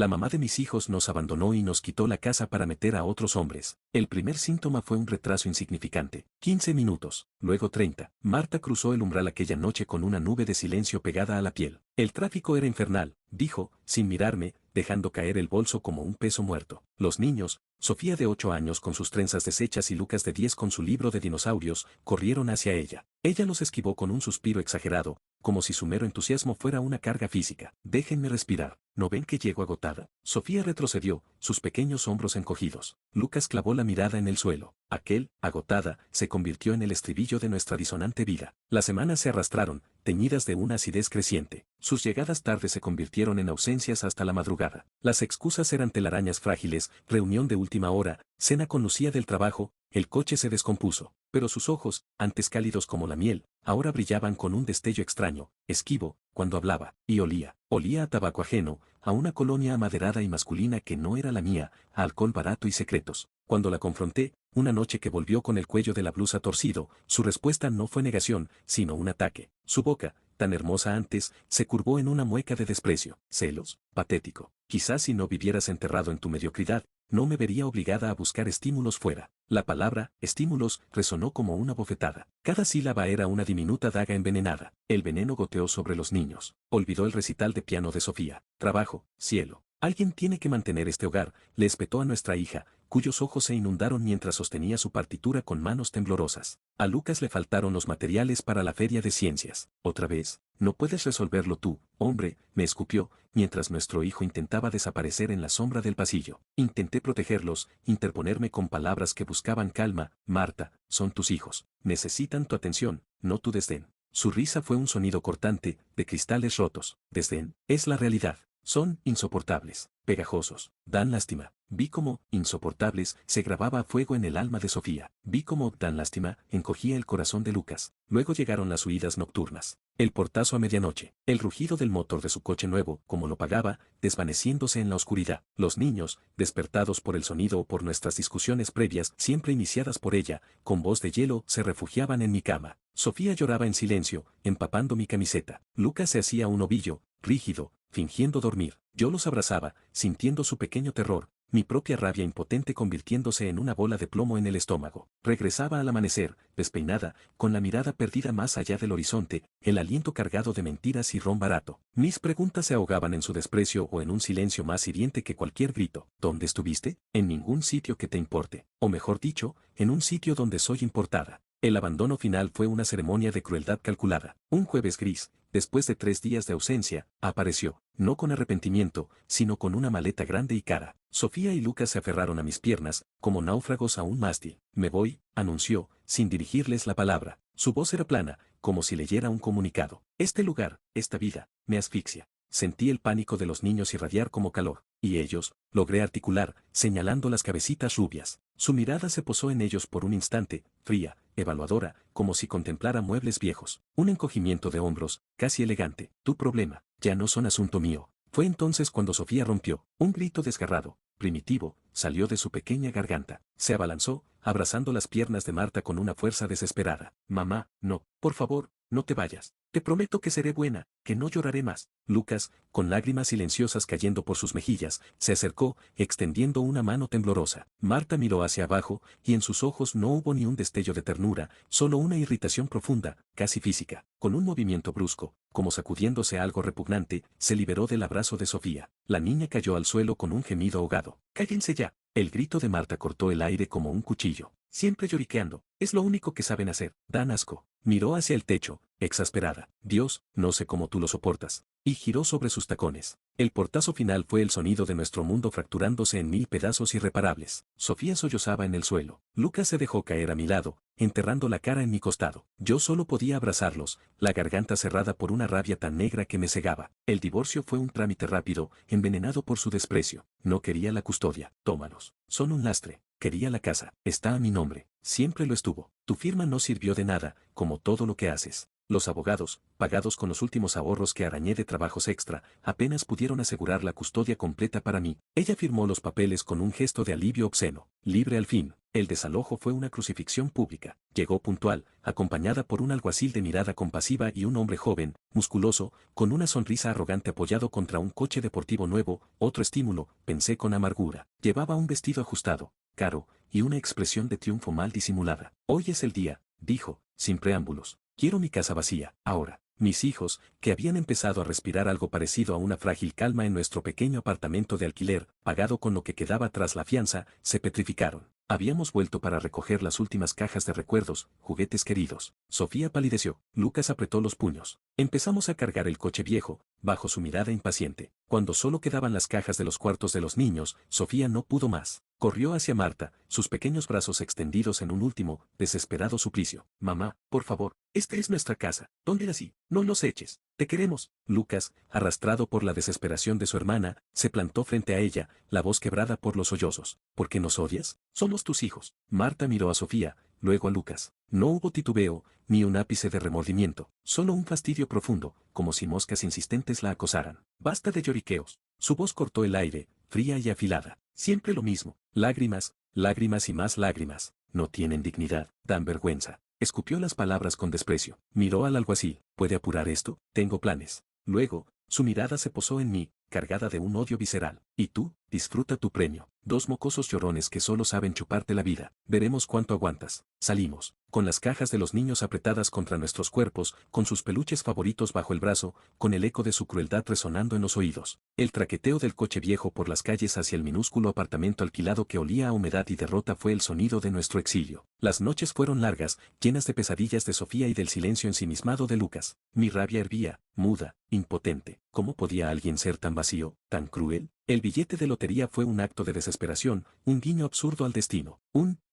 La mamá de mis hijos nos abandonó y nos quitó la casa para meter a otros hombres. El primer síntoma fue un retraso insignificante. 15 minutos, luego 30. Marta cruzó el umbral aquella noche con una nube de silencio pegada a la piel. El tráfico era infernal, dijo, sin mirarme, dejando caer el bolso como un peso muerto. Los niños, Sofía de 8 años con sus trenzas deshechas y Lucas de 10 con su libro de dinosaurios, corrieron hacia ella. Ella los esquivó con un suspiro exagerado, como si su mero entusiasmo fuera una carga física. Déjenme respirar. ¿No ven que llego agotada? Sofía retrocedió, sus pequeños hombros encogidos. Lucas clavó la mirada en el suelo. Aquel, agotada, se convirtió en el estribillo de nuestra disonante vida. Las semanas se arrastraron, teñidas de una acidez creciente. Sus llegadas tardes se convirtieron en ausencias hasta la madrugada. Las excusas eran telarañas frágiles, reunión de última hora, cena con Lucía del trabajo, el coche se descompuso. Pero sus ojos, antes cálidos como la miel, ahora brillaban con un destello extraño, esquivo, cuando hablaba, y olía. Olía a tabaco ajeno, a una colonia amaderada y masculina que no era la mía, a alcohol barato y secretos. Cuando la confronté, una noche que volvió con el cuello de la blusa torcido, su respuesta no fue negación, sino un ataque. Su boca, tan hermosa antes, se curvó en una mueca de desprecio. Celos, patético. Quizás si no vivieras enterrado en tu mediocridad, no me vería obligada a buscar estímulos fuera. La palabra, estímulos, resonó como una bofetada. Cada sílaba era una diminuta daga envenenada. El veneno goteó sobre los niños. Olvidó el recital de piano de Sofía. Trabajo, cielo. Alguien tiene que mantener este hogar, le espetó a nuestra hija, cuyos ojos se inundaron mientras sostenía su partitura con manos temblorosas. A Lucas le faltaron los materiales para la feria de ciencias. Otra vez, no puedes resolverlo tú, hombre, me escupió, mientras nuestro hijo intentaba desaparecer en la sombra del pasillo. Intenté protegerlos, interponerme con palabras que buscaban calma. Marta, son tus hijos. Necesitan tu atención, no tu desdén. Su risa fue un sonido cortante, de cristales rotos. Desdén, es la realidad. Son insoportables, pegajosos, dan lástima. Vi cómo, insoportables, se grababa a fuego en el alma de Sofía. Vi cómo, dan lástima, encogía el corazón de Lucas. Luego llegaron las huidas nocturnas. El portazo a medianoche. El rugido del motor de su coche nuevo, como lo pagaba, desvaneciéndose en la oscuridad. Los niños, despertados por el sonido o por nuestras discusiones previas, siempre iniciadas por ella, con voz de hielo, se refugiaban en mi cama. Sofía lloraba en silencio, empapando mi camiseta. Lucas se hacía un ovillo, rígido, fingiendo dormir. Yo los abrazaba, sintiendo su pequeño terror, mi propia rabia impotente convirtiéndose en una bola de plomo en el estómago. Regresaba al amanecer, despeinada, con la mirada perdida más allá del horizonte, el aliento cargado de mentiras y ron barato. Mis preguntas se ahogaban en su desprecio o en un silencio más hiriente que cualquier grito. ¿Dónde estuviste? En ningún sitio que te importe. O mejor dicho, en un sitio donde soy importada. El abandono final fue una ceremonia de crueldad calculada. Un jueves gris, después de 3 días de ausencia, apareció, no con arrepentimiento, sino con una maleta grande y cara. Sofía y Lucas se aferraron a mis piernas, como náufragos a un mástil. Me voy, anunció, sin dirigirles la palabra. Su voz era plana, como si leyera un comunicado. Este lugar, esta vida, me asfixia. Sentí el pánico de los niños irradiar como calor. Y ellos, logré articular, señalando las cabecitas rubias. Su mirada se posó en ellos por un instante, fría, evaluadora, como si contemplara muebles viejos. Un encogimiento de hombros, casi elegante. Tu problema, ya no son asunto mío. Fue entonces cuando Sofía rompió. Un grito desgarrado, primitivo, salió de su pequeña garganta. Se abalanzó, abrazando las piernas de Marta con una fuerza desesperada. Mamá, no, por favor, no te vayas. Te prometo que seré buena, que no lloraré más. Lucas, con lágrimas silenciosas cayendo por sus mejillas, se acercó, extendiendo una mano temblorosa. Marta miró hacia abajo, y en sus ojos no hubo ni un destello de ternura, solo una irritación profunda, casi física. Con un movimiento brusco, como sacudiéndose algo repugnante, se liberó del abrazo de Sofía. La niña cayó al suelo con un gemido ahogado. ¡Cállense ya! El grito de Marta cortó el aire como un cuchillo. Siempre lloriqueando. Es lo único que saben hacer. Dan asco. Miró hacia el techo, exasperada. Dios, no sé cómo tú lo soportas. Y giró sobre sus tacones. El portazo final fue el sonido de nuestro mundo fracturándose en 1000 pedazos irreparables. Sofía sollozaba en el suelo. Lucas se dejó caer a mi lado, enterrando la cara en mi costado. Yo solo podía abrazarlos, la garganta cerrada por una rabia tan negra que me cegaba. El divorcio fue un trámite rápido, envenenado por su desprecio. No quería la custodia. Tómalos. Son un lastre. Quería la casa. Está a mi nombre. Siempre lo estuvo. Tu firma no sirvió de nada, como todo lo que haces. Los abogados, pagados con los últimos ahorros que arañé de trabajos extra, apenas pudieron asegurar la custodia completa para mí. Ella firmó los papeles con un gesto de alivio obsceno. Libre al fin. El desalojo fue una crucifixión pública. Llegó puntual, acompañada por un alguacil de mirada compasiva y un hombre joven, musculoso, con una sonrisa arrogante apoyado contra un coche deportivo nuevo. Otro estímulo, pensé con amargura. Llevaba un vestido ajustado, caro, y una expresión de triunfo mal disimulada. Hoy es el día, dijo, sin preámbulos. Quiero mi casa vacía, ahora. Mis hijos, que habían empezado a respirar algo parecido a una frágil calma en nuestro pequeño apartamento de alquiler, pagado con lo que quedaba tras la fianza, se petrificaron. Habíamos vuelto para recoger las últimas cajas de recuerdos, juguetes queridos. Sofía palideció. Lucas apretó los puños. Empezamos a cargar el coche viejo, bajo su mirada impaciente. Cuando solo quedaban las cajas de los cuartos de los niños, Sofía no pudo más. Corrió hacia Marta, sus pequeños brazos extendidos en un último, desesperado suplicio. Mamá, por favor, esta es nuestra casa. ¿Dónde así? No nos eches. Te queremos. Lucas, arrastrado por la desesperación de su hermana, se plantó frente a ella, la voz quebrada por los sollozos. ¿Por qué nos odias? Somos tus hijos. Marta miró a Sofía, luego a Lucas. No hubo titubeo, ni un ápice de remordimiento, solo un fastidio profundo, como si moscas insistentes la acosaran. Basta de lloriqueos. Su voz cortó el aire, fría y afilada. Siempre lo mismo. Lágrimas, lágrimas y más lágrimas. No tienen dignidad, dan vergüenza. Escupió las palabras con desprecio. Miró al alguacil. ¿Puede apurar esto? Tengo planes. Luego, su mirada se posó en mí, cargada de un odio visceral. Y tú, disfruta tu premio. Dos mocosos llorones que solo saben chuparte la vida. Veremos cuánto aguantas. Salimos, con las cajas de los niños apretadas contra nuestros cuerpos, con sus peluches favoritos bajo el brazo, con el eco de su crueldad resonando en los oídos. El traqueteo del coche viejo por las calles hacia el minúsculo apartamento alquilado que olía a humedad y derrota fue el sonido de nuestro exilio. Las noches fueron largas, llenas de pesadillas de Sofía y del silencio ensimismado de Lucas. Mi rabia hervía, muda, impotente. ¿Cómo podía alguien ser tan vacío, tan cruel? El billete de lotería fue un acto de desesperación, un guiño absurdo al destino,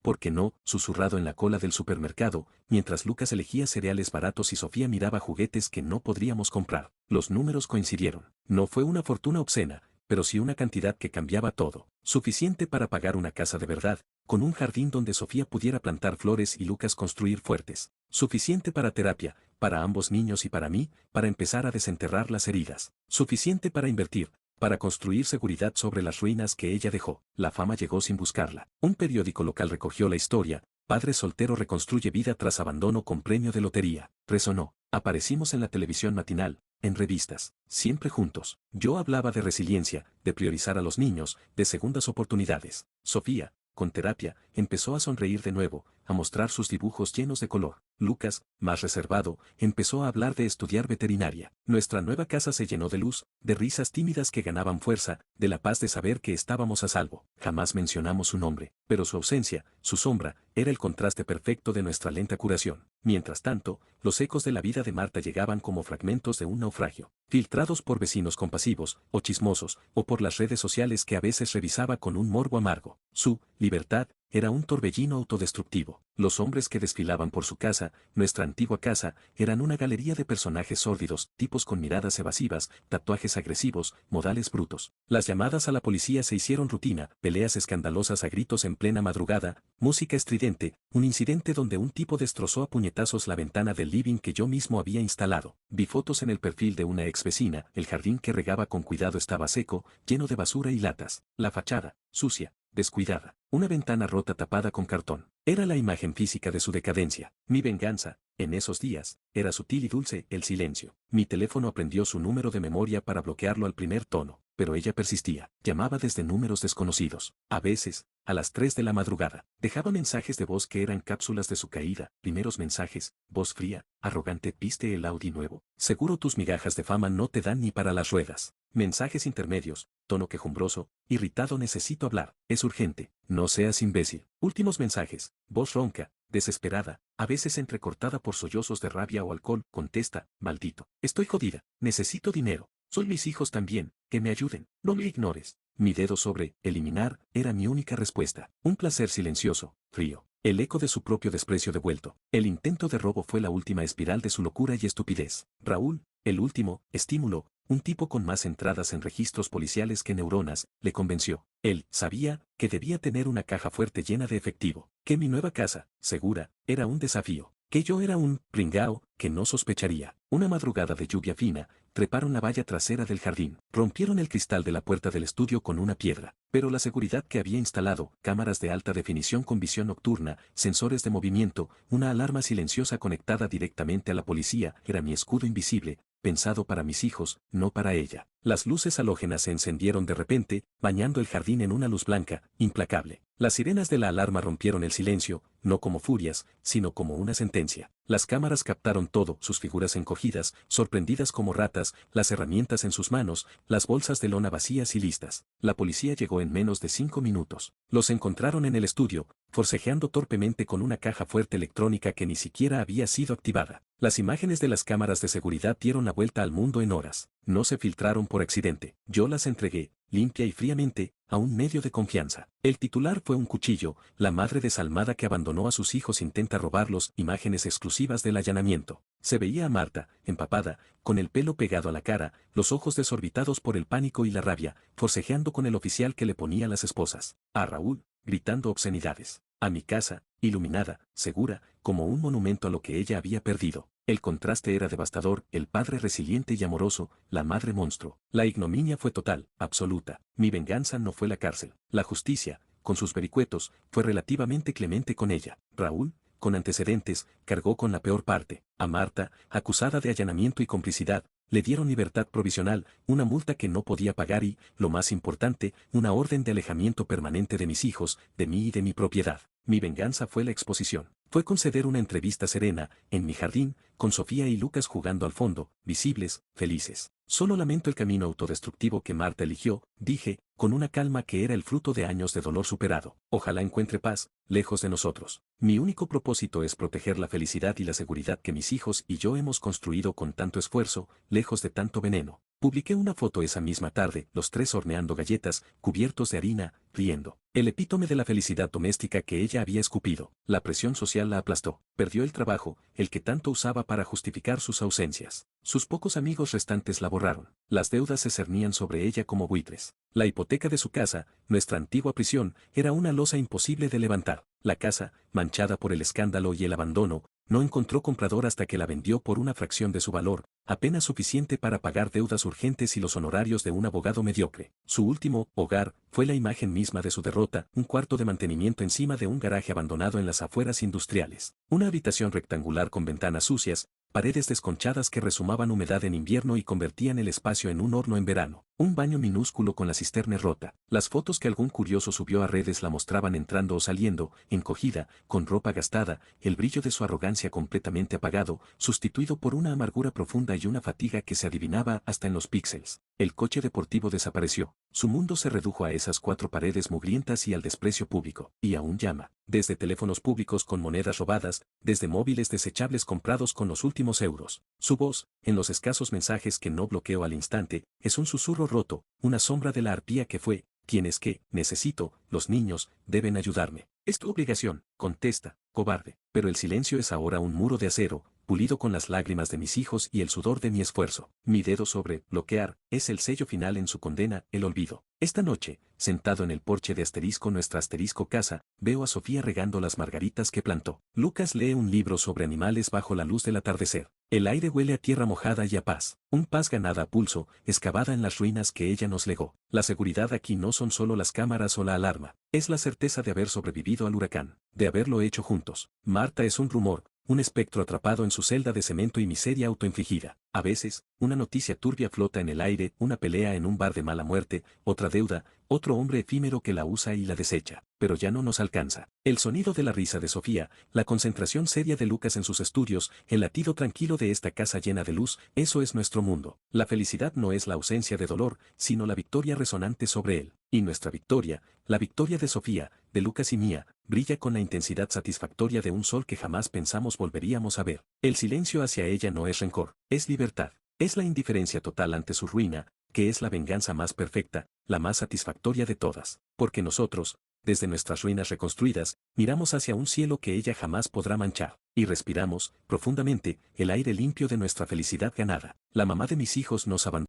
¿por qué no?, susurrado en la cola del supermercado, mientras Lucas elegía cereales baratos y Sofía miraba juguetes que no podríamos comprar. Los números coincidieron. No fue una fortuna obscena, pero sí una cantidad que cambiaba todo, suficiente para pagar una casa de verdad, con un jardín donde Sofía pudiera plantar flores y Lucas construir fuertes, suficiente para terapia, para ambos niños y para mí, para empezar a desenterrar las heridas, suficiente para invertir, para construir seguridad sobre las ruinas que ella dejó. La fama llegó sin buscarla. Un periódico local recogió la historia. Padre soltero reconstruye vida tras abandono con premio de lotería. Resonó. Aparecimos en la televisión matinal, en revistas, siempre juntos. Yo hablaba de resiliencia, de priorizar a los niños, de segundas oportunidades. Sofía, con terapia, empezó a sonreír de nuevo, a mostrar sus dibujos llenos de color. Lucas, más reservado, empezó a hablar de estudiar veterinaria. Nuestra nueva casa se llenó de luz, de risas tímidas que ganaban fuerza, de la paz de saber que estábamos a salvo. Jamás mencionamos su nombre, pero su ausencia, su sombra, era el contraste perfecto de nuestra lenta curación. Mientras tanto, los ecos de la vida de Marta llegaban como fragmentos de un naufragio, filtrados por vecinos compasivos, o chismosos, o por las redes sociales que a veces revisaba con un morbo amargo. Su libertad era un torbellino autodestructivo. Los hombres que desfilaban por su casa, nuestra antigua casa, eran una galería de personajes sórdidos, tipos con miradas evasivas, tatuajes agresivos, modales brutos. Las llamadas a la policía se hicieron rutina, peleas escandalosas a gritos en plena madrugada, música estridente, un incidente donde un tipo destrozó a puñetazos la ventana del living que yo mismo había instalado. Vi fotos en el perfil de una ex vecina, el jardín que regaba con cuidado estaba seco, lleno de basura y latas. La fachada, sucia, descuidada. Una ventana rota tapada con cartón. Era la imagen física de su decadencia. Mi venganza, en esos días, era sutil y dulce, el silencio. Mi teléfono aprendió su número de memoria para bloquearlo al primer tono, pero ella persistía. Llamaba desde números desconocidos. A veces, a las 3 de la madrugada, dejaba mensajes de voz que eran cápsulas de su caída. Primeros mensajes, voz fría, arrogante. ¿Viste el Audi nuevo? Seguro tus migajas de fama no te dan ni para las ruedas. Mensajes intermedios, tono quejumbroso, irritado. Necesito hablar, es urgente, no seas imbécil. Últimos mensajes, voz ronca, desesperada, a veces entrecortada por sollozos de rabia o alcohol. Contesta, maldito, estoy jodida, necesito dinero, son mis hijos también, que me ayuden, no me ignores. Mi dedo sobre eliminar era mi única respuesta. Un placer silencioso, frío. El eco de su propio desprecio devuelto. El intento de robo fue la última espiral de su locura y estupidez. Raúl, el último estímulo, un tipo con más entradas en registros policiales que neuronas, le convenció. Él sabía que debía tener una caja fuerte llena de efectivo, que mi nueva casa, segura, era un desafío, que yo era un pringao que no sospecharía. Una madrugada de lluvia fina, treparon la valla trasera del jardín, rompieron el cristal de la puerta del estudio con una piedra, pero la seguridad que había instalado, cámaras de alta definición con visión nocturna, sensores de movimiento, una alarma silenciosa conectada directamente a la policía, era mi escudo invisible, pensado para mis hijos, no para ella. Las luces halógenas se encendieron de repente, bañando el jardín en una luz blanca, implacable. Las sirenas de la alarma rompieron el silencio, no como furias, sino como una sentencia. Las cámaras captaron todo, sus figuras encogidas, sorprendidas como ratas, las herramientas en sus manos, las bolsas de lona vacías y listas. La policía llegó en menos de 5 minutos. Los encontraron en el estudio, forcejeando torpemente con una caja fuerte electrónica que ni siquiera había sido activada. Las imágenes de las cámaras de seguridad dieron la vuelta al mundo en horas. No se filtraron por accidente. Yo las entregué, limpia y fríamente, a un medio de confianza. El titular fue un cuchillo, la madre desalmada que abandonó a sus hijos intenta robarlos, imágenes exclusivas del allanamiento. Se veía a Marta, empapada, con el pelo pegado a la cara, los ojos desorbitados por el pánico y la rabia, forcejeando con el oficial que le ponía las esposas. A Raúl, gritando obscenidades. A mi casa, iluminada, segura, como un monumento a lo que ella había perdido. El contraste era devastador, el padre resiliente y amoroso, la madre monstruo. La ignominia fue total, absoluta. Mi venganza no fue la cárcel. La justicia, con sus vericuetos, fue relativamente clemente con ella. Raúl, con antecedentes, cargó con la peor parte. A Marta, acusada de allanamiento y complicidad, le dieron libertad provisional, una multa que no podía pagar y, lo más importante, una orden de alejamiento permanente de mis hijos, de mí y de mi propiedad. Mi venganza fue la exposición. Fue conceder una entrevista serena, en mi jardín, con Sofía y Lucas jugando al fondo, visibles, felices. Solo lamento el camino autodestructivo que Marta eligió, dije, con una calma que era el fruto de años de dolor superado. Ojalá encuentre paz, lejos de nosotros. Mi único propósito es proteger la felicidad y la seguridad que mis hijos y yo hemos construido con tanto esfuerzo, lejos de tanto veneno. Publiqué una foto esa misma tarde, los tres horneando galletas, cubiertos de harina, riendo. El epítome de la felicidad doméstica que ella había escupido. La presión social la aplastó. Perdió el trabajo, el que tanto usaba para justificar sus ausencias. Sus pocos amigos restantes la borraron. Las deudas se cernían sobre ella como buitres. La hipoteca de su casa, nuestra antigua prisión, era una losa imposible de levantar. La casa, manchada por el escándalo y el abandono, no encontró comprador hasta que la vendió por una fracción de su valor, apenas suficiente para pagar deudas urgentes y los honorarios de un abogado mediocre. Su último hogar fue la imagen misma de su derrota, un cuarto de mantenimiento encima de un garaje abandonado en las afueras industriales. Una habitación rectangular con ventanas sucias, paredes desconchadas que resumaban humedad en invierno y convertían el espacio en un horno en verano. Un baño minúsculo con la cisterna rota. Las fotos que algún curioso subió a redes la mostraban entrando o saliendo, encogida, con ropa gastada, el brillo de su arrogancia completamente apagado, sustituido por una amargura profunda y una fatiga que se adivinaba hasta en los píxeles. El coche deportivo desapareció. Su mundo se redujo a esas 4 paredes mugrientas y al desprecio público. Y aún llama. Desde teléfonos públicos con monedas robadas, desde móviles desechables comprados con los últimos euros. Su voz, en los escasos mensajes que no bloqueó al instante, es un susurro roto, una sombra de la arpía que fue. Tienes que, necesito, los niños, deben ayudarme. Es tu obligación, contesta, cobarde. Pero el silencio es ahora un muro de acero, pulido con las lágrimas de mis hijos y el sudor de mi esfuerzo. Mi dedo sobre bloquear es el sello final en su condena, el olvido. Esta noche, sentado en el porche de nuestra casa, veo a Sofía regando las margaritas que plantó. Lucas lee un libro sobre animales bajo la luz del atardecer. El aire huele a tierra mojada y a paz. Un paz ganada a pulso, excavada en las ruinas que ella nos legó. La seguridad aquí no son solo las cámaras o la alarma. Es la certeza de haber sobrevivido al huracán, de haberlo hecho juntos. Marta es un rumor, un espectro atrapado en su celda de cemento y miseria autoinfligida. A veces, una noticia turbia flota en el aire, una pelea en un bar de mala muerte, otra deuda, otro hombre efímero que la usa y la desecha. Pero ya no nos alcanza. El sonido de la risa de Sofía, la concentración seria de Lucas en sus estudios, el latido tranquilo de esta casa llena de luz, eso es nuestro mundo. La felicidad no es la ausencia de dolor, sino la victoria resonante sobre él. Y nuestra victoria, la victoria de Sofía, de Lucas y mía, brilla con la intensidad satisfactoria de un sol que jamás pensamos volveríamos a ver. El silencio hacia ella no es rencor, es libertad. Es la indiferencia total ante su ruina, que es la venganza más perfecta, la más satisfactoria de todas. Porque nosotros, desde nuestras ruinas reconstruidas, miramos hacia un cielo que ella jamás podrá manchar. Y respiramos, profundamente, el aire limpio de nuestra felicidad ganada. La mamá de mis hijos nos abandonó.